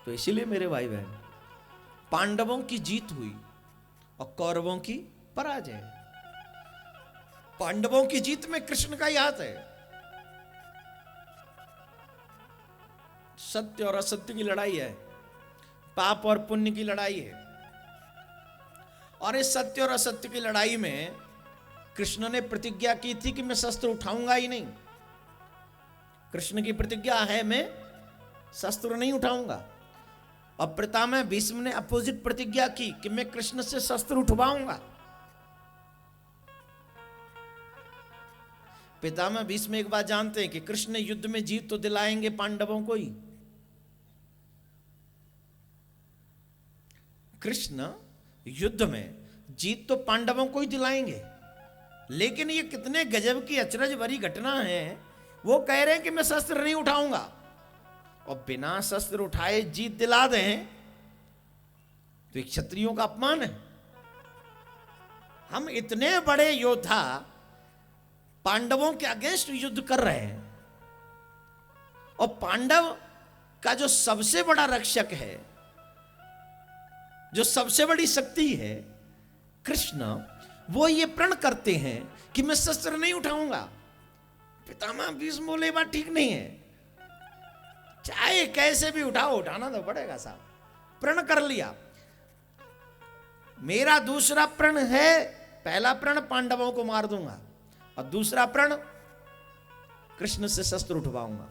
तो इसीलिए मेरे भाई बहन, पांडवों की जीत हुई और कौरवों की पराजय। पांडवों की जीत में कृष्ण का ही हाथ है। सत्य और असत्य की लड़ाई है, पाप और पुण्य की लड़ाई है। और इस सत्य और असत्य की लड़ाई में कृष्ण ने प्रतिज्ञा की थी कि मैं शस्त्र उठाऊंगा ही नहीं। कृष्ण की प्रतिज्ञा है मैं शस्त्र नहीं उठाऊंगा। और पितामह भीष्म ने अपोजिट प्रतिज्ञा की कि मैं कृष्ण से शस्त्र उठवाऊंगा। पितामह भीष्म एक बात जानते हैं कि कृष्ण युद्ध में जीत तो दिलाएंगे पांडवों को ही। कृष्ण युद्ध में जीत तो पांडवों को ही दिलाएंगे, लेकिन ये कितने गजब की अचरज भरी घटना है। वो कह रहे हैं कि मैं शस्त्र नहीं उठाऊंगा, और बिना शस्त्र उठाए जीत दिला दें तो एक क्षत्रियों का अपमान है। हम इतने बड़े योद्धा पांडवों के अगेंस्ट युद्ध कर रहे हैं, और पांडव का जो सबसे बड़ा रक्षक है, जो सबसे बड़ी शक्ति है कृष्ण, वो ये प्रण करते हैं कि मैं शस्त्र नहीं उठाऊंगा। पितामह भीष्म बोले बात ठीक नहीं है, चाहे कैसे भी उठाओ, उठाना तो पड़ेगा साहब। प्रण कर लिया। मेरा दूसरा प्रण है, पहला प्रण पांडवों को मार दूंगा, और दूसरा प्रण कृष्ण से शस्त्र उठवाऊंगा।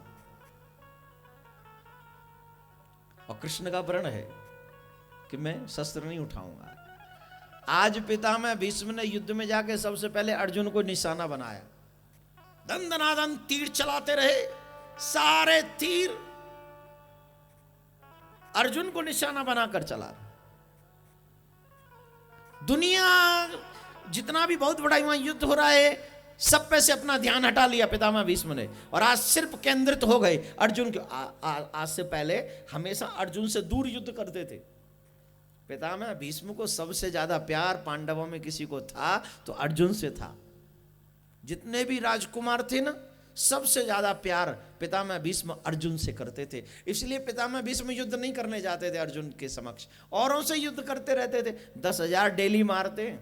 और कृष्ण का प्रण है कि मैं शस्त्र नहीं उठाऊंगा। आज पितामह भीष्म ने युद्ध में जाके सबसे पहले अर्जुन को निशाना बनाया। दन दनादन तीर चलाते रहे, सारे तीर अर्जुन को निशाना बनाकर चला। दुनिया जितना भी बहुत बड़ा वहां युद्ध हो रहा है, सब पे से अपना ध्यान हटा लिया पितामह भीष्म ने, और आज सिर्फ केंद्रित हो गए अर्जुन के। आज से पहले हमेशा अर्जुन से दूर युद्ध करते थे। पितामह भीष्म को सबसे ज्यादा प्यार पांडवों में किसी को था तो अर्जुन से था। जितने भी राजकुमार थे ना, सबसे ज्यादा प्यार पितामह भीष्म अर्जुन से करते थे। इसलिए पितामह भीष्म युद्ध नहीं करने जाते थे अर्जुन के समक्ष, औरों से युद्ध करते रहते थे। 10,000 डेली मारते हैं।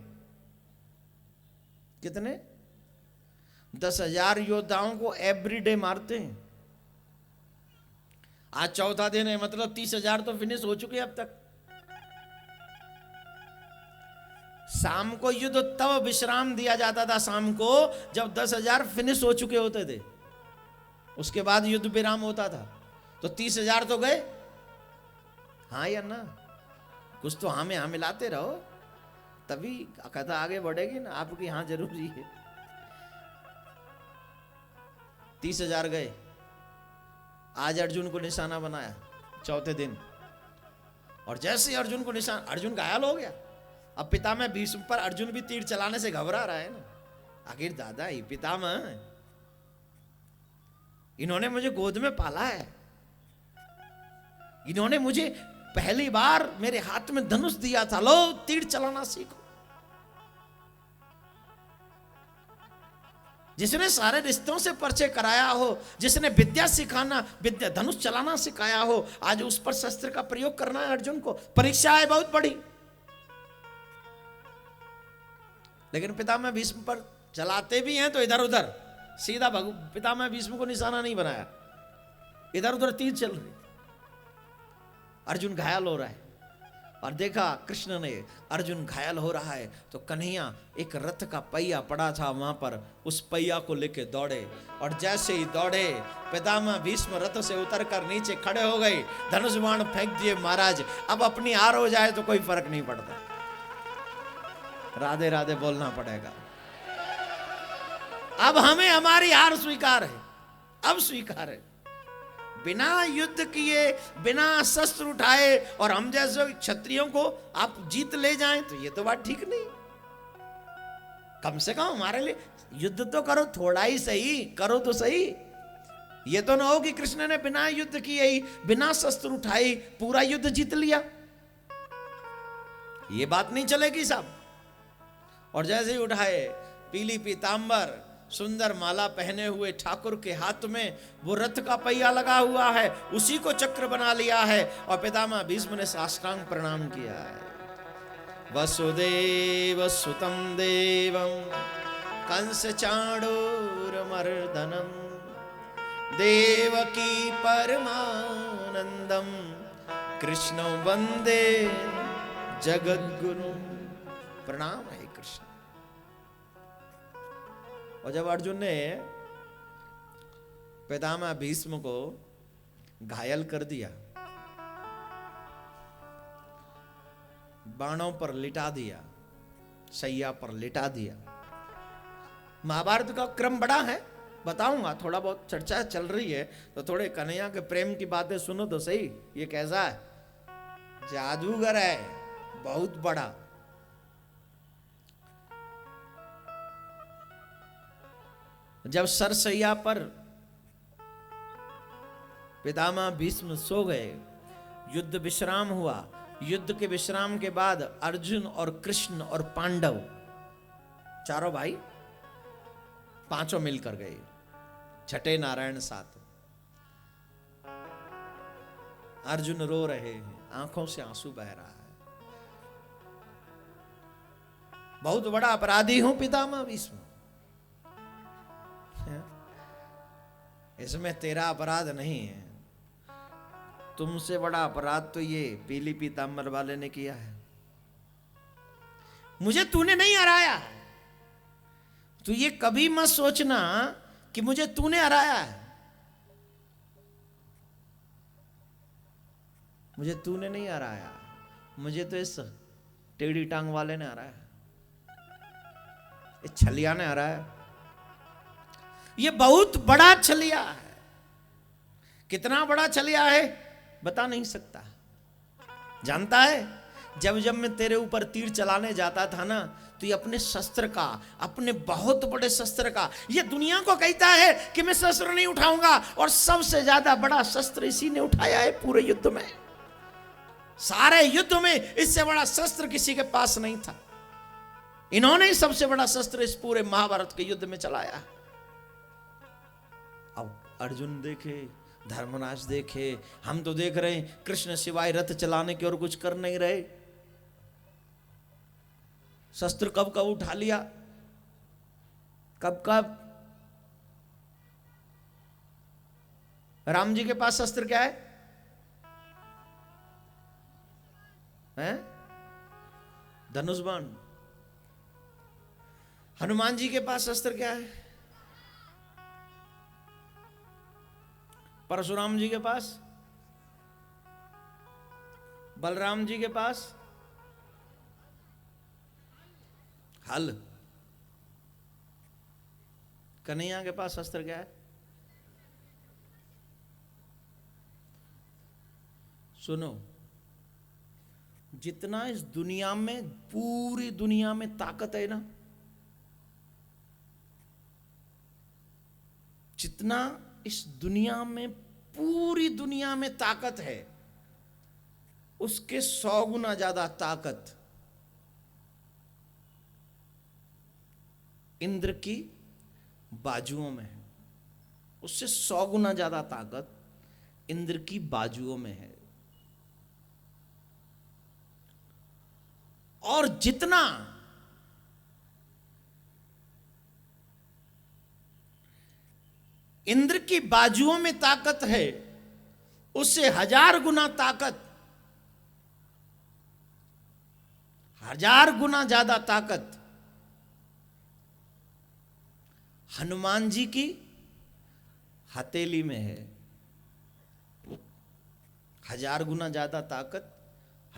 कितने? 10,000 योद्धाओं को एवरीडे मारते हैं। आज चौथा दिन है, मतलब 30,000 तो फिनिश हो चुके अब तक। शाम को युद्ध तब विश्राम दिया जाता था, शाम को जब 10,000 फिनिश हो चुके होते थे, उसके बाद युद्ध विराम होता था। तो 30,000 तो गए, हाँ या ना? कुछ तो हाँ में हाँ मिलाते रहो, तभी कथा आगे बढ़ेगी ना। आपकी हाँ जरूरी है। 30,000 गए। आज अर्जुन को निशाना बनाया चौथे दिन, और जैसे ही अर्जुन को निशाना, अर्जुन घायल हो गया। अब पितामह भीष्म पर अर्जुन भी तीर चलाने से घबरा रहा है ना। आखिर दादा ही पितामह, इन्होंने मुझे गोद में पाला है, इन्होंने मुझे पहली बार मेरे हाथ में धनुष दिया था, लो तीर चलाना सीखो। जिसने सारे रिश्तों से परिचय कराया हो, जिसने विद्या सिखाना, विद्या धनुष चलाना सिखाया हो, आज उस पर शस्त्र का प्रयोग करना है अर्जुन को। परीक्षा है बहुत बड़ी। लेकिन पितामह भीष्म पर चलाते भी हैं तो इधर उधर, सीधा पितामह भीष्म को निशाना नहीं बनाया, इधर उधर तीर चल रही। अर्जुन घायल हो रहा है, और देखा कृष्ण ने अर्जुन घायल हो रहा है तो कन्हैया एक रथ का पहिया पड़ा था वहां पर, उस पहिया को लेके दौड़े, और जैसे ही दौड़े पितामह भीष्म रथ से उतरकर नीचे खड़े हो गए, धनुष बाण फेंक दिए। महाराज अब अपनी हार हो जाए तो कोई फर्क नहीं पड़ता, राधे राधे बोलना पड़ेगा। अब हमें हमारी हार स्वीकार है, अब स्वीकार है। बिना युद्ध किए, बिना शस्त्र उठाए, और हम जैसे क्षत्रियों को आप जीत ले जाएं तो ये तो बात ठीक नहीं। कम से कम हमारे लिए युद्ध तो करो, थोड़ा ही सही करो तो सही। ये तो ना हो कि कृष्ण ने बिना युद्ध किए ही, बिना शस्त्र उठाई पूरा युद्ध जीत लिया, ये बात नहीं चलेगी साहब। और जैसे ही उठाए, पीली पीतांबर, सुंदर माला पहने हुए ठाकुर के हाथ में वो रथ का पहिया लगा हुआ है, उसी को चक्र बना लिया है और पितामह भीष्म ने साष्टांग प्रणाम किया है। वसुदेव सुतम देवम कंस चाणूरमर्दनम देवकी परमानंदम कृष्ण वंदे जगद्गुरु। प्रणाम है कृष्ण। और जब अर्जुन ने पितामह भीष्म को घायल कर दिया, बाणों पर लिटा दिया, शैया पर लिटा दिया। महाभारत का क्रम बड़ा है, बताऊंगा, थोड़ा बहुत चर्चा चल रही है तो थोड़े कन्हैया के प्रेम की बातें सुनो तो सही। ये कैसा है? जादूगर है बहुत बड़ा। जब सरसैया पर पितामह भीष्म सो गए, युद्ध विश्राम हुआ। युद्ध के विश्राम के बाद अर्जुन और कृष्ण और पांडव चारों भाई पांचों मिलकर गए। छठे नारायण साथ। अर्जुन रो रहे हैं, आंखों से आंसू बह रहा है। बहुत बड़ा अपराधी हूं पितामह भीष्म, इसमें तेरा अपराध नहीं है। तुमसे बड़ा अपराध तो ये पीली पीताम्बर वाले ने किया है। मुझे तूने नहीं हराया। तू ये कभी मत सोचना कि मुझे तूने हराया है। मुझे तूने नहीं हराया, मुझे तो इस टेढ़ी टांग वाले ने हराया, इस छलिया ने हराया। ये बहुत बड़ा छलिया है। कितना बड़ा छलिया है बता नहीं सकता। जानता है, जब जब मैं तेरे ऊपर तीर चलाने जाता था ना, तो ये अपने शस्त्र का, अपने बहुत बड़े शस्त्र का, ये दुनिया को कहता है कि मैं शस्त्र नहीं उठाऊंगा, और सबसे ज्यादा बड़ा शस्त्र इसी ने उठाया है पूरे युद्ध में। सारे युद्ध में इससे बड़ा शस्त्र किसी के पास नहीं था। इन्होंने ही सबसे बड़ा शस्त्र इस पूरे महाभारत के युद्ध में चलाया। अब अर्जुन देखे, धर्मराज देखे, हम तो देख रहे हैं कृष्ण सिवाय रथ चलाने की और कुछ कर नहीं रहे। शस्त्र कब कब उठा लिया, कब कब। राम जी के पास शस्त्र क्या है? धनुष बाण। हनुमान जी के पास शस्त्र क्या है? परशुराम जी के पास, बलराम जी के पास हल। कन्हैया के पास शस्त्र क्या है? सुनो, जितना इस दुनिया में, पूरी दुनिया में ताकत है ना, जितना इस दुनिया में, पूरी दुनिया में ताकत है, उसके 100 गुना ज्यादा ताकत इंद्र की बाजुओं में है। उससे 100 गुना ज्यादा ताकत इंद्र की बाजुओं में है। और जितना इंद्र की बाजुओं में ताकत है, उससे 1000 गुना ताकत, 1000 गुना ज्यादा ताकत हनुमान जी की हथेली में है। 1000 गुना ज्यादा ताकत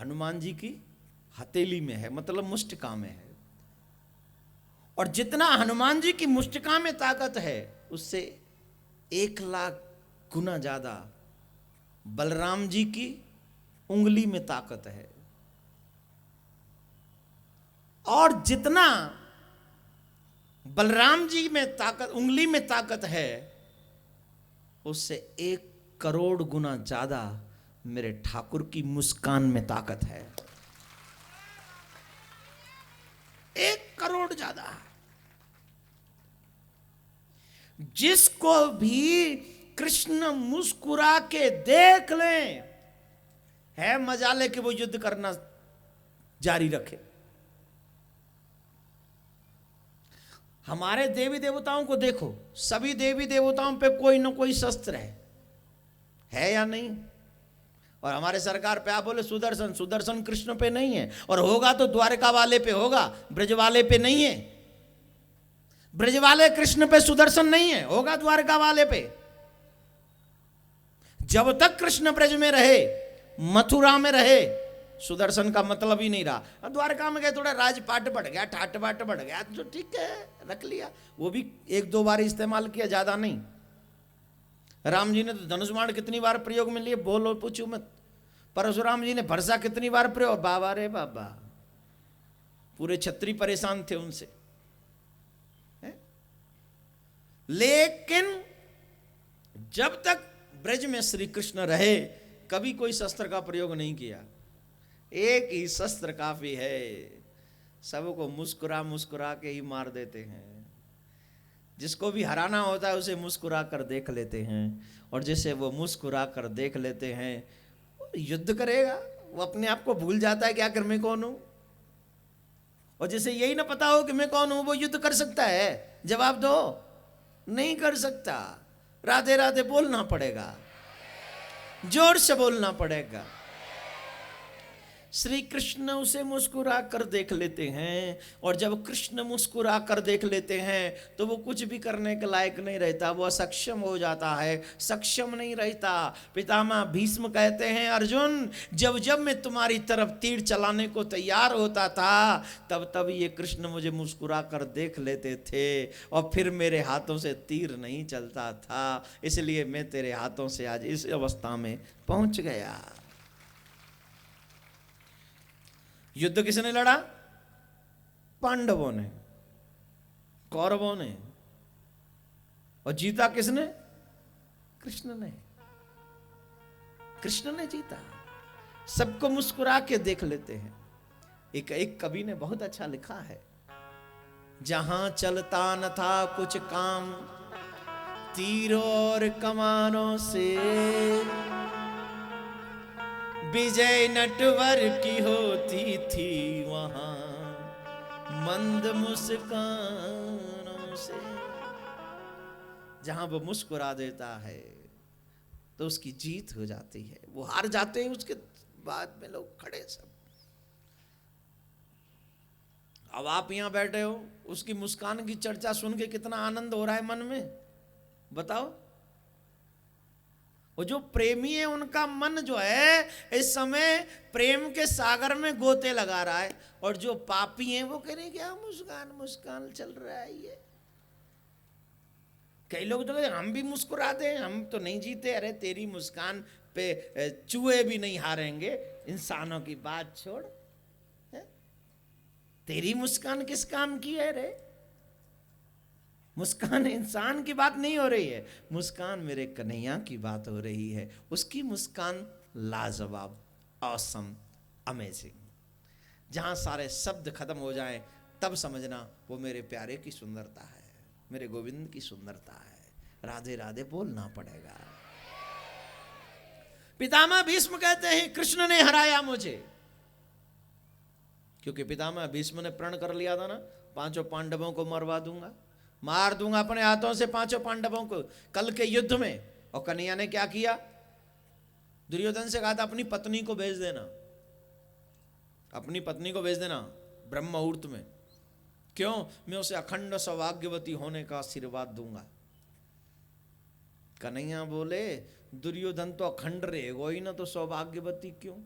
हनुमान जी की हथेली में है, मतलब मुष्टिका में है। और जितना हनुमान जी की मुष्टिका में ताकत है, उससे 1,00,000 गुना ज्यादा बलराम जी की उंगली में ताकत है। और जितना बलराम जी में ताकत, उंगली में ताकत है, उससे 1 करोड़ गुना ज्यादा मेरे ठाकुर की मुस्कान में ताकत है। 1 करोड़ ज्यादा। जिसको भी कृष्ण मुस्कुरा के देख लें, है मजाले कि वो युद्ध करना जारी रखे। हमारे देवी देवताओं को देखो, सभी देवी देवताओं पे कोई ना कोई शस्त्र है या नहीं? और हमारे सरकार पे आप बोले सुदर्शन, सुदर्शन कृष्ण पे नहीं है, और होगा तो द्वारका वाले पे होगा, ब्रज वाले पे नहीं है। ब्रज वाले कृष्ण पे सुदर्शन नहीं है, होगा द्वारका वाले पे। जब तक कृष्ण ब्रज में रहे, मथुरा में रहे, सुदर्शन का मतलब ही नहीं रहा। अब द्वारका में गए, थोड़ा राजपाट बढ़ गया, ठाट बाट बढ़ गया, जो ठीक है रख लिया, वो भी एक दो बार इस्तेमाल किया, ज्यादा नहीं। राम जी ने तो धनुष बाण कितनी बार प्रयोग में लिए, बोलो पूछो मत। परशुराम जी ने भरसा कितनी बार प्रयोग, बाबा रे बाबा, पूरे छत्री परेशान थे उनसे। लेकिन जब तक ब्रज में श्री कृष्ण रहे, कभी कोई शस्त्र का प्रयोग नहीं किया। एक ही शस्त्र काफी है, सबको मुस्कुरा मुस्कुरा के ही मार देते हैं। जिसको भी हराना होता है उसे मुस्कुरा कर देख लेते हैं, और जिसे वो मुस्कुरा कर देख लेते हैं युद्ध करेगा। वो अपने आप को भूल जाता है कि आखिर मैं कौन हूं, और जिसे यही ना पता हो कि मैं कौन हूं, वो युद्ध कर सकता है? जवाब दो, नहीं कर सकता। राधे राधे बोलना पड़ेगा, जोर से बोलना पड़ेगा। श्री कृष्ण उसे मुस्कुरा कर देख लेते हैं, और जब कृष्ण मुस्कुरा कर देख लेते हैं तो वो कुछ भी करने के लायक नहीं रहता, वो असक्षम हो जाता है, सक्षम नहीं रहता। पितामह भीष्म कहते हैं, अर्जुन जब जब मैं तुम्हारी तरफ तीर चलाने को तैयार होता था, तब तब ये कृष्ण मुझे मुस्कुरा कर देख लेते थे, और फिर मेरे हाथों से तीर नहीं चलता था, इसलिए मैं तेरे हाथों से आज इस अवस्था में पहुंच गया। युद्ध किसने लड़ा? पांडवों ने, कौरवों ने। और जीता किसने? कृष्ण ने। कृष्ण ने जीता। सबको मुस्कुरा के देख लेते हैं। एक कवि ने बहुत अच्छा लिखा है, जहां चलता न था कुछ काम, तीरों और कमानों से, विजय नटवर की होती थी वहां मंद मुस्कानों से। जहां वो मुस्कुरा देता है तो उसकी जीत हो जाती है। वो हार जाते हैं, उसके बाद में लोग खड़े सब। अब आप यहां बैठे हो, उसकी मुस्कान की चर्चा सुन के कितना आनंद हो रहा है मन में, बताओ। वो जो प्रेमी है उनका मन जो है इस समय प्रेम के सागर में गोते लगा रहा है, और जो पापी हैं वो कह रहे हैं क्या मुस्कान मुस्कान चल रहा है ये। कई लोग तो कहते हम भी मुस्कुराते हैं, हम तो नहीं जीते। अरे तेरी मुस्कान पे चूहे भी नहीं हारेंगे, इंसानों की बात छोड़, है? तेरी मुस्कान किस काम की है रे? मुस्कान इंसान की बात नहीं हो रही है, मुस्कान मेरे कन्हैया की बात हो रही है। उसकी मुस्कान लाजवाब, ऑसम, अमेजिंग। जहां सारे शब्द खत्म हो जाएं तब समझना वो मेरे प्यारे की सुंदरता है, मेरे गोविंद की सुंदरता है। राधे राधे बोलना पड़ेगा। पितामह भीष्म कहते हैं कृष्ण ने हराया मुझे, क्योंकि पितामह भीष्म ने प्रण कर लिया था ना, 5 पांडवों को मरवा दूंगा, मार दूंगा अपने हाथों से 5 पांडवों को कल के युद्ध में। और कन्हैया ने क्या किया? दुर्योधन से कहा था अपनी पत्नी को भेज देना, अपनी पत्नी को भेज देना ब्रह्म मुहूर्त में। क्यों? मैं उसे अखंड सौभाग्यवती होने का आशीर्वाद दूंगा। कन्हैया बोले दुर्योधन तो अखंड रहेगा ही ना, तो सौभाग्यवती क्यों?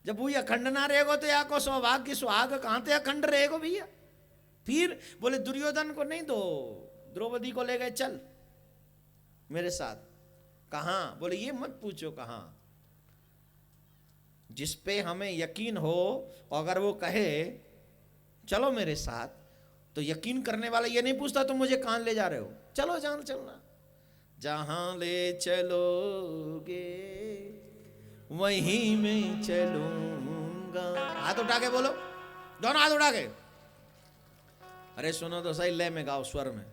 जब वही अखंड ना रहेगा तो या को सौभाग्य सुहाग कहां से अखंड रहेगा भैया? फिर बोले दुर्योधन को नहीं दो, द्रौपदी को ले गए, चल मेरे साथ। कहां? बोले ये मत पूछो कहां, जिस पे हमें यकीन हो, अगर वो कहे चलो मेरे साथ, तो यकीन करने वाला ये नहीं पूछता तुम मुझे कहां ले जा रहे हो, चलो जान चलना। जहां ले चलोगे वहीं मैं चलूंगा। हाथ उठा के बोलो, दोनों हाथ उठा के। अरे सुनो तो सही, लय में गाओ, स्वर में।